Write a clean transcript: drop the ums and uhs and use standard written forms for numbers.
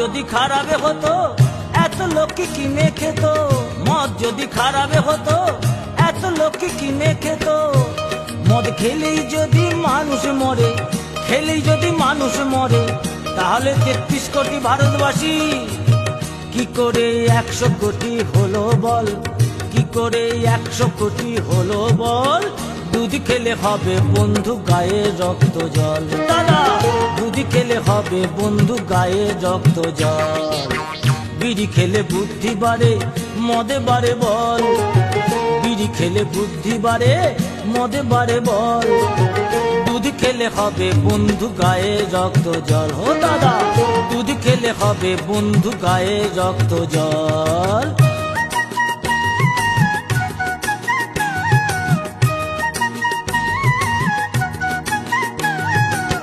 যদি খারাপে হতো এত লোককে কিনে খেত, মদ যদি খারাপে হতো এত লোককে কিনে খেত। মদ খেলেই যদি মানুষ মরে, খেলেই যদি মানুষ মরে, তাহলে 33 কোটি ভারতবাসী কি করে 100 কোটি হলো বল? কি করে 100 কোটি হলো বল? দুধ খেলে হবে বন্ধু গায়ে রক্ত জল। দাদা দুধ খেলে হবে বন্ধু গায়ে রক্ত জল। বিড়ি খেলে বুদ্ধি বাড়ে, মদে বাড়ে বল। বিড়ি খেলে বুদ্ধি বাড়ে, মদে বাড়ে বল। দুধ খেলে হবে বন্ধু গায়ে রক্ত জল। ও দাদা দুধ খেলে হবে বন্ধু গায়ে রক্ত জল।